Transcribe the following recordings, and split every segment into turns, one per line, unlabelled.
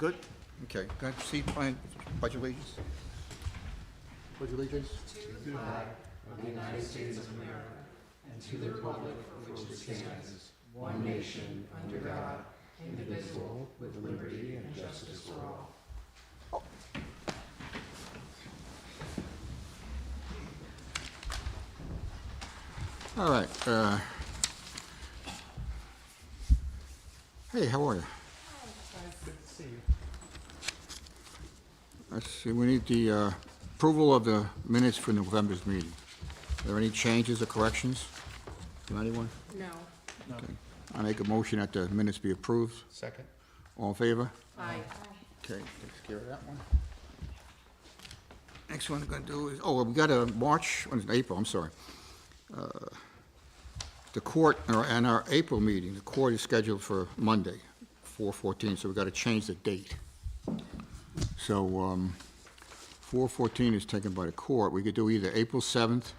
Good? Okay. Can I proceed, Brian? Pledge allegiance? Pledge allegiance? All right. Hey, how are you?
Good to see you.
Let's see, we need the approval of the minutes for November's meeting. Are there any changes or corrections from anyone?
No.
Okay. I make a motion that the minutes be approved.
Second?
All in favor?
Aye.
Okay, takes care of that one. Next one I'm gonna do is, oh, we got a March, April, I'm sorry. The court, and our April meeting, the court is scheduled for Monday, 4/14, so we gotta change the date. So, 4/14 is taken by the court. We could do either April 7th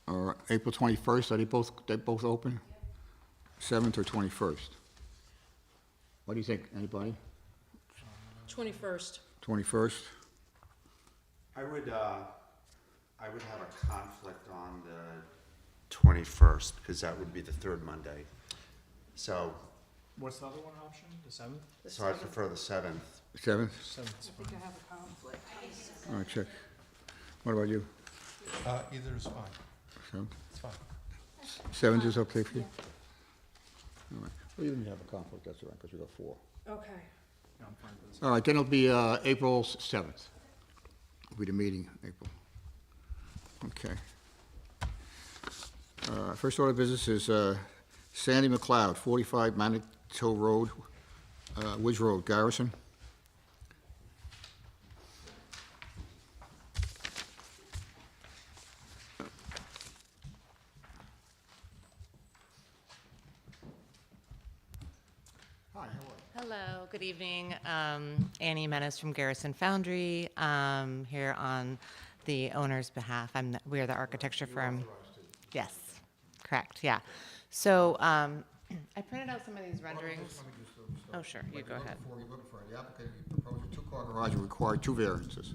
or April 21st. Are they both open? 7th or 21st? What do you think, anybody?
21st.
21st?
I would have a conflict on the 21st, because that would be the third Monday. So
What's the other one option? The 7th?
I prefer the 7th.
7th?
7th's
I think I have a conflict.
All right, check. What about you?
fine. Either is fine.
7th?
It's fine.
7th is okay for you? All right. Well, you didn't have a conflict, that's all right, because we got 4.
Okay.
Yeah, I'm fine with this.
All right, then it'll be April 7th. Will be the meeting, April. Okay. First order of business is Sandy McLeod, 45 Manitou Road, Woods Road, Garrison. Hi, how are you?
Hello, good evening. Annie Menace from Garrison Foundry, here on the owner's behalf. We are the architecture firm. Yes, correct, yeah. So I printed out some of these renderings. Oh, sure, you go ahead.
Before we look for it, the applicant proposed a two-car garage and required 2 variances.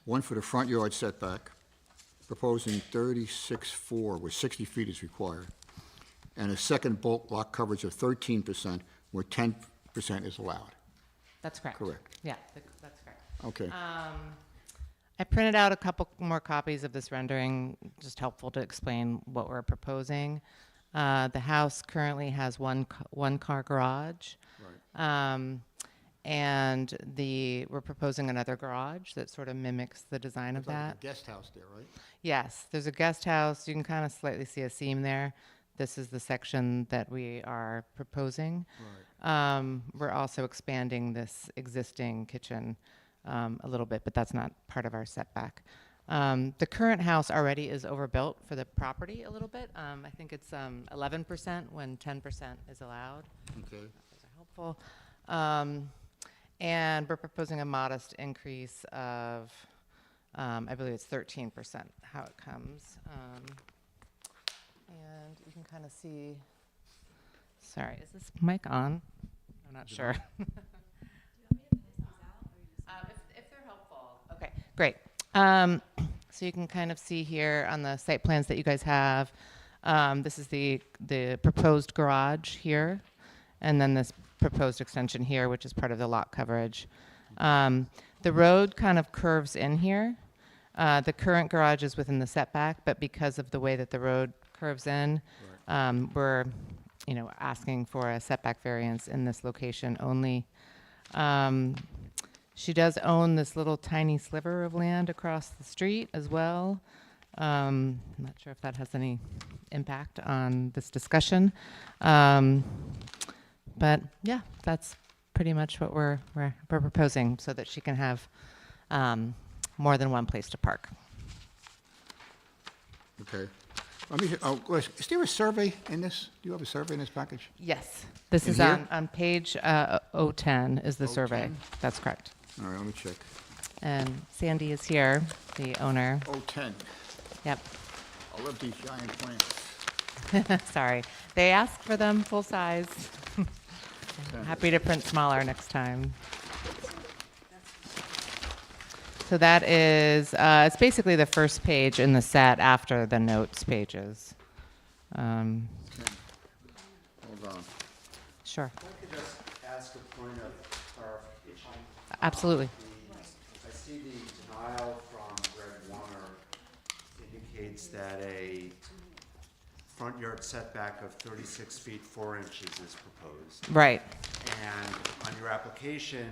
One for the front yard setback, proposing 36.4, where 60 feet is required, and a second bulk lot coverage of 13%, where 10% is allowed.
That's correct.
Correct.
Yeah, that's correct.
Okay.
I printed out a couple more copies of this rendering, just helpful to explain what we're proposing. The house currently has one car garage.
Right.
And we're proposing another garage that sort of mimics the design of
It's like
that.
a guest house there, right?
Yes, there's a guest house. You can kind of slightly see a seam there. This is the section that we are proposing.
Right.
We're also expanding this existing kitchen a little bit, but that's not part of our setback. The current house already is overbuilt for the property a little bit. I think it's 11% when 10% is allowed.
Okay.
Those are helpful. And we're proposing a modest increase of, I believe it's 13%, how it comes. And you can kind of see, sorry, is this mic on? I'm not sure. If they're helpful. Okay, great. So you can kind of see here on the site plans that you guys have, this is the proposed garage here, and then this proposed extension here, which is part of the lot coverage. The road kind of curves in here. The current garage is within the setback, but because of the way that the road curves in, we're, asking for a setback variance in this location only. She does own this little tiny sliver of land across the street as well. I'm not sure if that has any impact on this discussion. But yeah, that's pretty much what we're proposing, so that she can have more than one place to park.
Okay. Is there a survey in this? Do you have a survey in this package?
Yes, this
In
is
here?
on page 010 is the survey.
010?
That's correct.
All right, let me check.
And Sandy is here, the owner.
010.
Yep.
I love these giant plants.
Sorry. They asked for them full size.
Okay.
Happy to print smaller next time. So that is, it's basically the first page in the set after the notes pages.
Hold on.
Sure,
If I could just ask a point of clarification.
absolutely.
I see the denial from Greg Warner indicates that a front yard setback of 36 feet 4 inches is proposed.
Right.
And on your application,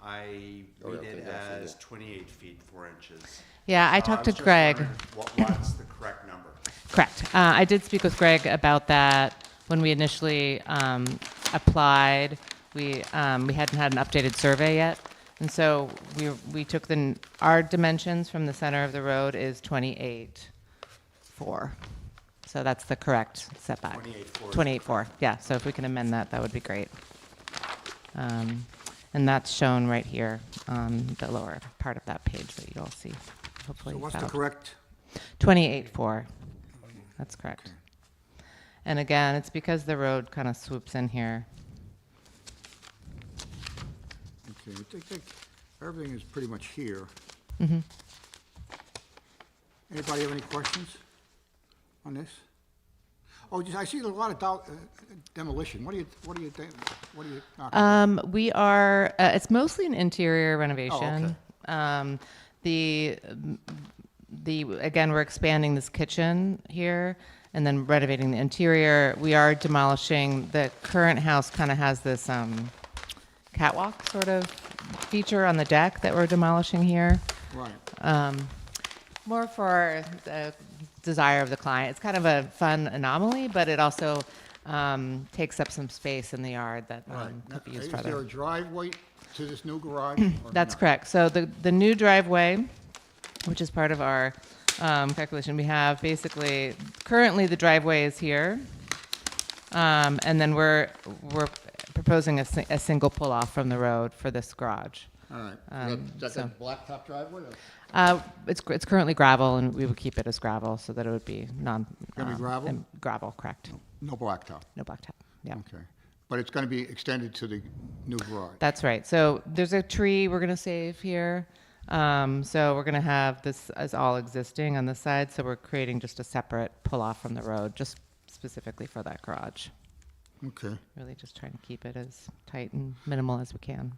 I
Oh,
read
okay,
it
yeah, I see
as
that.
28 feet 4 inches.
Yeah, I
So
talked to
was just
Greg.
wondering What's the correct number?
Correct. I did speak with Greg about that when we initially applied. We hadn't had an updated survey yet, and so we took our dimensions from the center of the road is 28.4. So that's the correct setback.
28.4.
28.4. Yeah. So if we can amend that, that would be great. And that's shown right here on the lower part of that page that you all see. Hopefully,
So what's the
found.
correct?
28.4. That's correct. And again, it's because the road kind of swoops in here.
Okay, I think everything is pretty much here.
Mm-hmm.
Anybody have any questions on this? Oh, I see a lot of demolition. What do you knocking down?
We are, it's mostly an interior renovation. Again, we're expanding this kitchen here and then renovating the interior. We are demolishing, the current house kind of has this catwalk sort of feature on the deck that we're demolishing here.
Right.
More for the desire of the client. It's kind of a fun anomaly, but it also takes up some space in the yard that
Right.
could be used
Is there
further.
a driveway to this new garage? or
That's
not?
correct. So the new driveway, which is part of our calculation, we have basically, currently the driveway is here. And then we're proposing a single pull-off from the road for this garage.
All right. That's a
so-
blacktop driveway? Or
It's currently gravel, and we would keep it as gravel so that it would be
Gonna be gravel?
Gravel, correct.
No blacktop?
No blacktop. Yeah.
Okay. But it's going to be extended to the new garage?
That's right. So there's a tree we're going to save here. So we're going to have this as all existing on this side. So we're creating just a separate pull-off from the road, just specifically for that garage.
Okay.
Really just trying to keep it as tight and minimal as we can.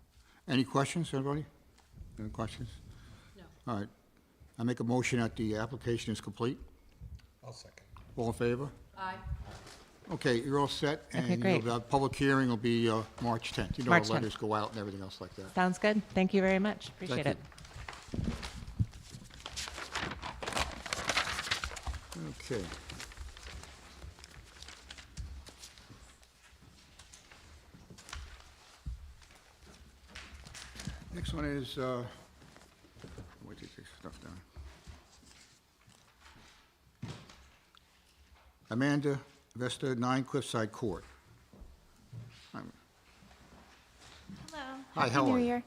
Any questions, everybody? Any questions? No. All right. I make a motion that the application is complete.
I'll second.
All in favor?
Aye.
Okay, you're all set.
Okay,
And
great.
the public hearing will be March 10th. You know,
March
the
10th.
letters go out and everything else like that.
Sounds good. Thank you very much. Appreciate
Thank
it.
Okay. Next one is, where did this stuff down? Amanda Vasta, 9 Cliffside Court.
Hello.
Hi,
Happy
how
New
are you?
Year.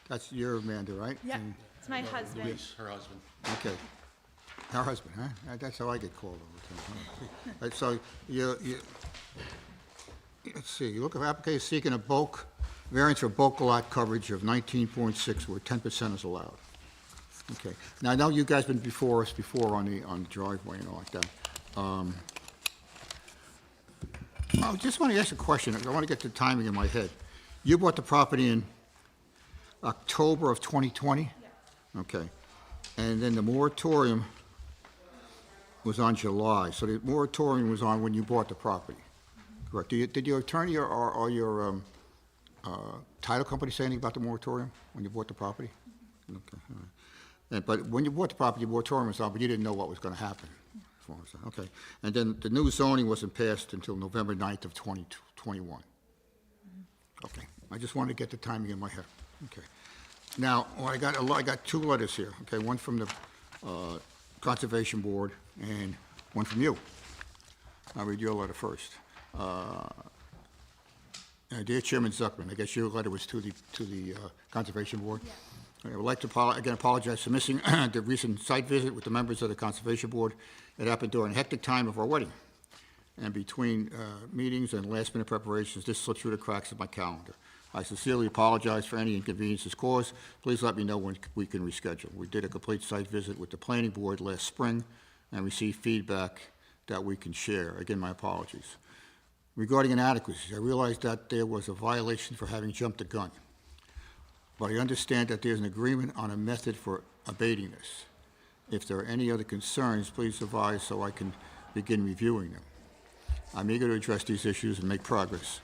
That's your Amanda, right?
Yep.
And-
It's my husband.
Her husband.
Okay. Her husband, huh? That's how I get called all the time. Huh? Right, so let's see, you look at application seeking a bulk variance for bulk lot coverage of 19.6 where 10% is allowed. Okay. Now, I know you guys been before us before on the driveway and all like that. I just want to ask a question. I want to get the timing in my head. You bought the property in October of 2020? Okay. And then the moratorium was on July, so the moratorium was on when you bought the property, correct? Did your attorney or your title company say anything about the moratorium when you bought the property? Okay, all right. But when you bought the property, the moratorium was on, but you didn't know what was going to happen. As far as that. Okay. And then the new zoning wasn't passed until November 9th of 2021. Okay. I just wanted to get the timing in my head. Okay. Now, I got two letters here, okay, one from the Conservation Board and one from you. I'll read your letter first. Dear Chairman Zuckman, I guess your letter was to the Conservation Board? I would like to apologize for missing the recent site visit with the members of the Conservation Board. It happened during a hectic time of our wedding. And between meetings and last-minute preparations, this slipped through the cracks of my calendar. I sincerely apologize for any inconveniences caused. Please let me know when we can reschedule. We did a complete site visit with the planning board last spring and received feedback that we can share. Again, my apologies. Regarding inadequacies, I realized that there was a violation for having jumped the gun, but I understand that there's an agreement on a method for abating this. If there are any other concerns, please advise so I can begin reviewing them. I'm eager to address these issues and make progress,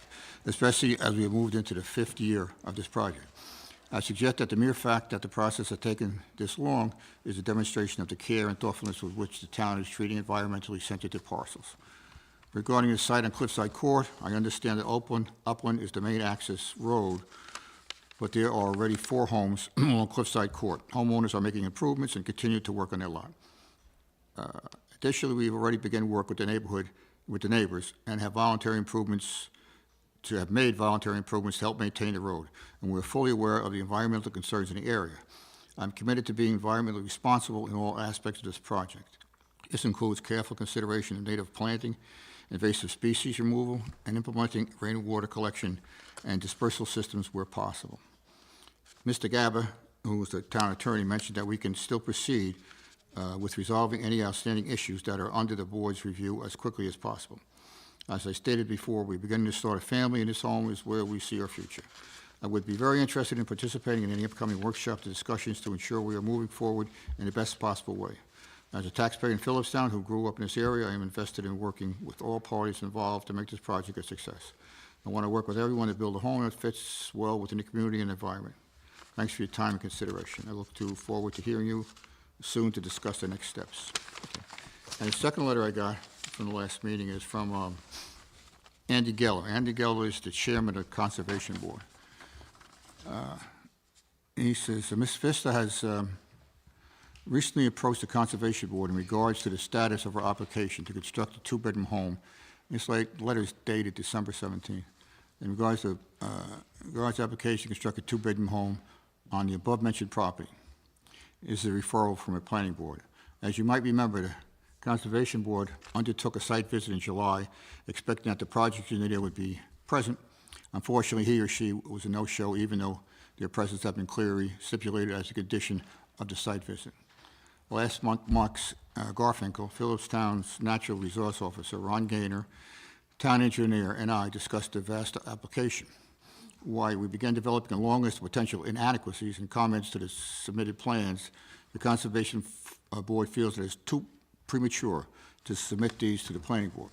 especially as we have moved into the 5th year of this project. I suggest that the mere fact that the process has taken this long is a demonstration of the care and thoughtfulness with which the town is treating environmentally sensitive parcels. Regarding the site on Cliffside Court, I understand that Upland is the main access road, but there are already 4 homes along Cliffside Court. Homeowners are making improvements and continue to work on their lot. Additionally, we've already begun work with the neighbors, and have made voluntary improvements to help maintain the road, and we're fully aware of the environmental concerns in the area. I'm committed to being environmentally responsible in all aspects of this project. This includes careful consideration of native planting, invasive species removal, and implementing rainwater collection and dispersal systems where possible. Mr. Gaba, who is the town attorney, mentioned that we can still proceed with resolving any outstanding issues that are under the board's review as quickly as possible. As I stated before, we're beginning to start a family, and this home is where we see our future. I would be very interested in participating in any upcoming workshops and discussions to ensure we are moving forward in the best possible way. As a taxpayer in Philipstown who grew up in this area, I am invested in working with all parties involved to make this project a success. I want to work with everyone to build a home that fits well within the community and environment. Thanks for your time and consideration. I look forward to hearing you soon to discuss the next steps. And the second letter I got from the last meeting is from Andy Geller. Andy Geller is the chairman of the Conservation Board. He says, Ms. Vista has recently approached the Conservation Board in regards to the status of her application to construct a 2-bedroom home. This letter is dated December 17th. In regards to application to construct a 2-bedroom home on the above-mentioned property. This is a referral from a planning board. As you might remember, the Conservation Board undertook a site visit in July, expecting that the project engineer would be present. Unfortunately, he or she was a no-show, even though their presence had been clearly stipulated as a condition of the site visit. Last month, Mark Garfinkel, Philipstown's natural resource officer, Ron Gaynor, town engineer, and I discussed the Vasta application. Why we began developing a long list of potential inadequacies and comments to the submitted plans. The Conservation Board feels that it's too premature to submit these to the Planning Board.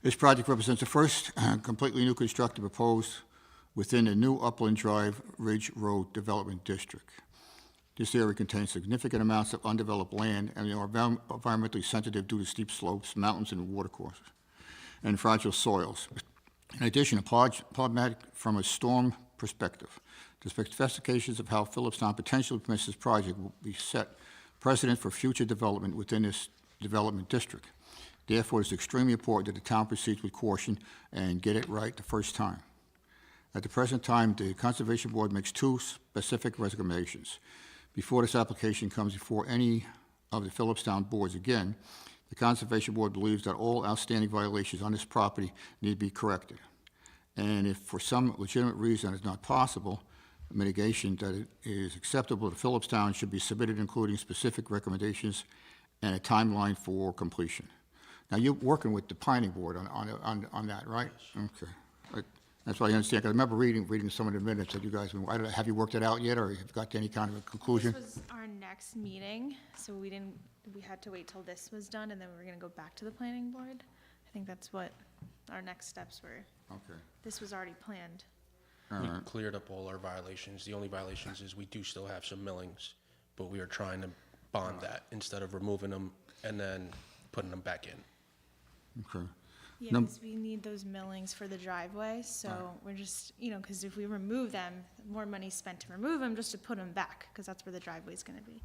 This project represents the first completely new construction proposed within the new Upland Drive Ridge Road Development District. This area contains significant amounts of undeveloped land and are environmentally sensitive due to steep slopes, mountains, and watercourses, and fragile soils. In addition, problematic from a storm perspective. The specifications of how Philipstown potentially permits this project will be set precedent for future development within this development district. Therefore, it's extremely important that the town proceeds with caution and get it right the first time. At the present time, the Conservation Board makes 2 specific recommendations. Before this application comes before any of the Philipstown boards again, the Conservation Board believes that all outstanding violations on this property need to be corrected. And if for some legitimate reason it's not possible, mitigation that is acceptable to Philipstown should be submitted, including specific recommendations and a timeline for completion. Now, you're working with the planning board on that, right? Yes. Okay. That's what I understand. 'Cause I remember reading some of the minutes that you guys, have you worked it out yet, or have you got to any kind of a conclusion?
This was our next meeting, so we had to wait till this was done, and then we were gonna go back to the planning board. I think that's what our next steps were.
Okay.
This was already planned.
We cleared up all our violations. The only violations is we do still have some millings, but we are trying to bond that instead of removing them and then putting them back in.
Okay.
Yeah,
Num-
because we need those millings for the driveway, so we're just, because if we remove them, more money spent to remove them just to put them back, because that's where the driveway's gonna be.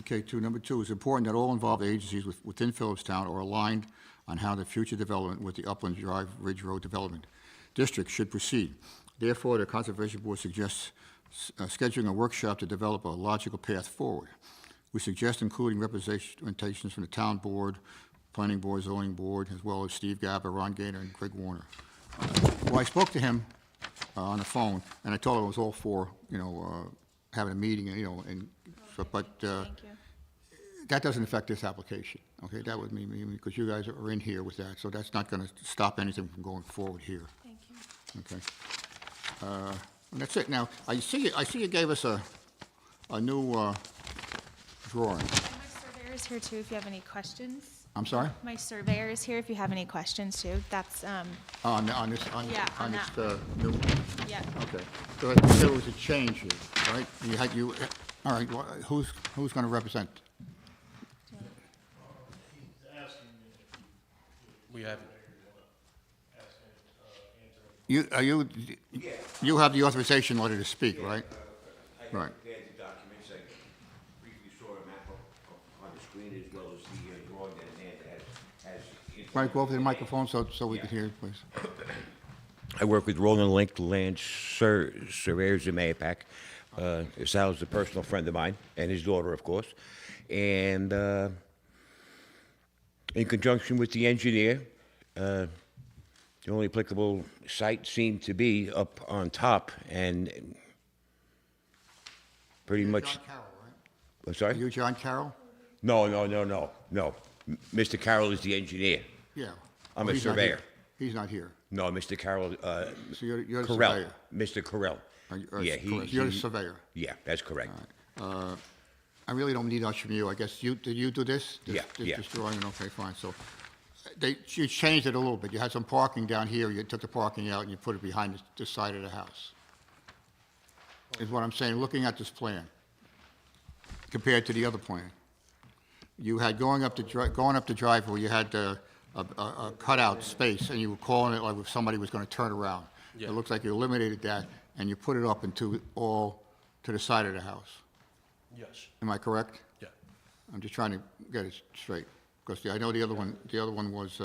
Okay, number 2, it's important that all involved agencies within Philipstown are aligned on how the future development with the Upland Drive Ridge Road Development District should proceed. Therefore, the Conservation Board suggests scheduling a workshop to develop a logical path forward. We suggest including representations from the Town Board, Planning Board, Zoning Board, as well as Steve Gaba, Ron Gaynor, and Craig Warner. Well, I spoke to him on the phone, and I told her it was all for, having a meeting, and, so, but,
Thank you.
that doesn't affect this application, okay? That would mean, because you guys are in here with that, so that's not gonna stop anything from going forward here,
Thank you.
okay? And that's it. Now, I see you gave us a new, drawing.
My surveyor is here too, if you have any questions.
I'm sorry?
My surveyor is here if you have any questions too. That's,
On this,
Yeah, on
new,
yeah.
okay. So there was a change here, right? All right, well, who's gonna represent?
We haven't.
You have the authorization letter to speak, right?
I
Right.
prepared the documents, I briefly saw a map on the screen as well as the drawing that Amanda has.
Right, go over to the microphone so we can hear you, please.
I work with Roland Link Land Surveyors in Mayapack. Sal's a personal friend of mine, and his daughter, of course. And in conjunction with the engineer, the only applicable site seemed to be up on top, and pretty much...
John Carroll, right?
I'm
Are
sorry?
you John Carroll?
No. Mr. Carroll is the engineer.
Yeah.
I'm
Well,
a
he's not here.
surveyor.
He's not here.
No, Mr. Carroll,
So you're the
Correll,
surveyor.
Mr. Correll. Yeah,
Correct. You're the surveyor.
Yeah, that's correct.
I really don't need much from you. I guess did you do this?
Yeah, yeah.
This drawing, okay, fine. So you changed it a little bit. You had some parking down here. You took the parking out and you put it behind the side of the house. Is what I'm saying, looking at this plan compared to the other plan. You had going up the driveway, you had a cutout space, and you were calling it like if somebody was going to turn around.
Yeah.
It looks like you eliminated that, and you put it up to the side of the house.
Yes.
Am I correct?
Yeah.
I'm just trying to get it straight, because I know the other one was,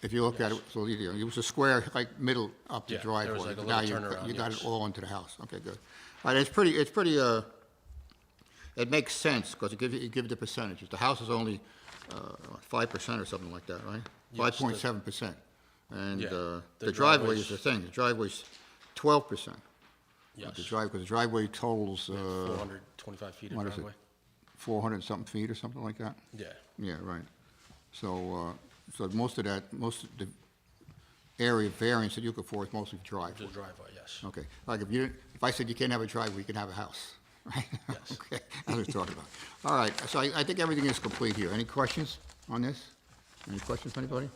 if you look at it, so it was a square, like, middle up the
Yeah, there was
driveway.
like a
Now
little turnaround,
you got it
yes.
all into the house. Okay, good. All right, it's pretty, it makes sense, because it gives you the percentages. The house is only 5% or something like that, right?
Yes, the-
5.7%. And
Yeah,
the
the
driveway is
driveway's-
the thing, the driveway's 12%.
Yes.
Because the driveway totals,
425 feet of
what is it?
driveway.
400 and something feet or something like that?
Yeah.
Yeah, right. So, so most of the area variance that you could afford is mostly
The
driveway.
driveway, yes.
Okay, like if I said you can't have a driveway, you can have a house, right?
Yes.
Okay, that's what we're talking about. All right, so I think everything is complete here. Any questions on this? Any questions, from anybody?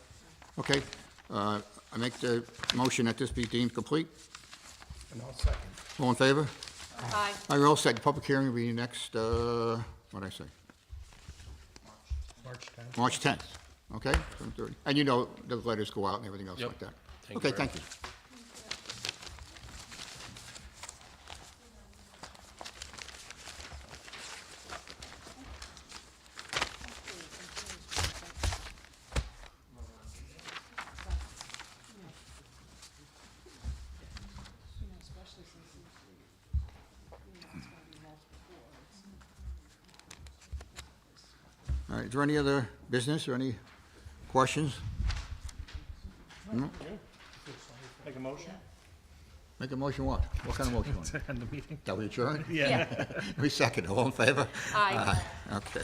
Okay, I make the motion that this be deemed complete.
And I'll second.
All in favor?
Aye.
All right, we're all set. The public hearing will be next, what'd I say?
March 10th.
March 10th, okay? 7:30. And you know the letters go out and everything else
Yep.
like that.
Thank you
Okay,
very
thank
much.
you. All right, is there any other business or any questions?
Make a motion?
Make a motion what? What kind of motion?
To end the meeting?
That we adjourn?
Yeah.
We second, all in favor?
Aye.
Okay.